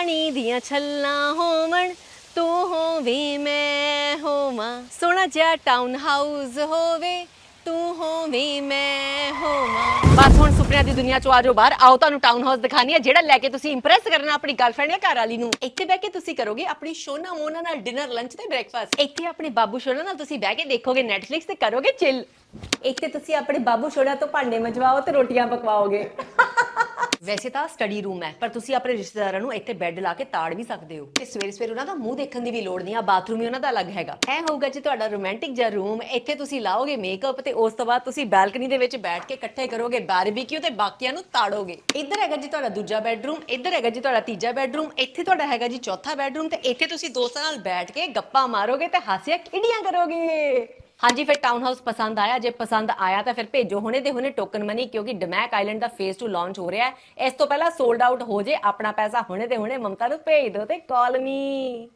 ਪਾਣੀ ਦੀਆਂ ਛੱਲਾਂ ਹੋਵਣ, ਤੂੰ ਹੋਵੇਂ ਮੈਂ ਹੋਵਾਂ। ਸੋਹਣਾ ਜਿਹਾ ਟਾਊਨ ਹਾਊਸ ਹੋਵੇ, ਤੂੰ ਹੋਵੇਂ ਮੈਂ ਹੋਵਾਂ। ਬਸ ਹੁਣ ਸੁਪਨਿਆਂ ਦੀ ਦੁਨੀਆ ਚੋਂ ਆ ਜਾਓ ਬਾਹਰ। ਆਓ ਤੁਹਾਨੂੰ ਟਾਊਨ ਹਾਊਸ ਦਿਖਾਣੀ ਹੈ, ਜਿਹੜਾ ਲੈ ਕੇ ਤੁਸੀਂ ਇੰਪ੍ਰੈਸ ਕਰਨਾ ਆਪਣੀ ਗਰਲਫ੍ਰੈਂਡ ਜਾਂ ਘਰ ਵਾਲੀ ਨੂੰ। ਇੱਥੇ ਬਹਿ ਕੇ ਤੁਸੀਂ ਕਰੋਗੇ ਆਪਣੀ ਸ਼ੋਨਾ ਮੋਨਾ ਨਾਲ ਡਿਨਰ, ਲੰਚ ਤੇ ਬ੍ਰੇਕਫਾਸਟ। ਇੱਥੇ ਆਪਣੇ ਬਾਬੂ ਸ਼ੋਨਾ ਨਾਲ ਤੁਸੀਂ ਬਹਿ ਕੇ ਦੇਖੋਗੇ ਨੈਟਫਲਿਕਸ ਤੇ ਕਰੋਗੇ ਚਿਲ। ਇੱਥੇ ਤੁਸੀਂ ਆਪਣੇ ਬਾਬੂ ਸ਼ੋਨਾ ਤੋਂ ਭਾਂਡੇ ਮਜਵਾਓ ਤੇ ਰੋਟੀਆਂ ਪਕਵਾਓਗੇ। ਵੈਸੇ ਤਾਂ ਸਟੱਡੀ ਰੂਮ ਹੈ, ਪਰ ਤੁਸੀਂ ਆਪਣੇ ਰਿਸ਼ਤੇਦਾਰਾਂ ਨੂੰ ਇੱਥੇ ਬੈੱਡ ਲਾ ਕੇ ਤਾੜ ਵੀ ਸਕਦੇ ਹੋ ਤੇ ਸਵੇਰੇ ਸਵੇਰੇ ਉਹਨਾਂ ਦਾ ਮੂੰਹ ਦੇਖਣ ਦੀ ਵੀ ਲੋੜ ਨਹੀਂ ਆ। ਬਾਥਰੂਮ ਵੀ ਉਹਨਾਂ ਦਾ ਅਲੱਗ ਹੈਗਾ। ਇਹ ਹੋਊਗਾ ਜੀ ਤੁਹਾਡਾ ਰੋਮਾਂਟਿਕ ਜਿਹਾ ਰੂਮ। ਇੱਥੇ ਤੁਸੀਂ ਲਾਓਗੇ ਮੇਕਅਪ ਤੇ ਉਸ ਤੋਂ ਬਾਅਦ ਤੁਸੀਂ ਬਾਲਕਨੀ ਦੇ ਵਿੱਚ ਬੈਠ ਕੇ ਇਕੱਠੇ ਕਰੋਗੇ ਬਾਰਬੀਕਿਊ ਤੇ ਬਾਕੀਆਂ ਨੂੰ ਤਾੜੋਗੇ। ਇੱਧਰ ਹੈਗਾ ਜੀ ਤੁਹਾਡਾ ਦੂਜਾ ਬੈਡਰੂਮ, ਇੱਧਰ ਹੈਗਾ ਜੀ ਤੁਹਾਡਾ ਤੀਜਾ ਬੈਡਰੂਮ, ਇੱਥੇ ਤੁਹਾਡਾ ਹੈਗਾ ਜੀ ਚੌਥਾ ਬੈਡਰੂਮ ਤੇ ਇੱਥੇ ਤੁਸੀਂ ਦੋਸਤਾਂ ਨਾਲ ਬੈਠ ਕੇ ਗੱਪਾਂ ਮਾਰੋਗੇ ਤੇ ਹਾਸਿਆ ਖੇਡੀਆਂ ਕਰੋਗੇ। ਹਾਂਜੀ, ਫਿਰ ਟਾਊਨ ਹਾਊਸ ਪਸੰਦ ਆਇਆ? ਜੇ ਪਸੰਦ ਆਇਆ ਤਾਂ ਫਿਰ ਭੇਜੋ ਹੁਣੇ ਦੇ ਹੁਣੇ ਟੋਕਨ ਮਨੀ, ਕਿਉਂਕਿ ਡਮੈਕ ਆਈਲੈਂਡ ਦਾ ਫੇਜ਼ 2 ਲਾਂਚ ਹੋ ਰਿਹਾ ਹੈ। ਇਸ ਤੋਂ ਪਹਿਲਾਂ ਸੋਲਡ ਆਊਟ ਹੋ ਜੇ, ਆਪਣਾ ਪੈਸਾ ਹੁਣੇ ਦੇ ਹੁਣੇ ਮਮਤਾ ਨੂੰ ਭੇਜ ਦਿਓ ਤੇ ਕਾਲ ਮੀ।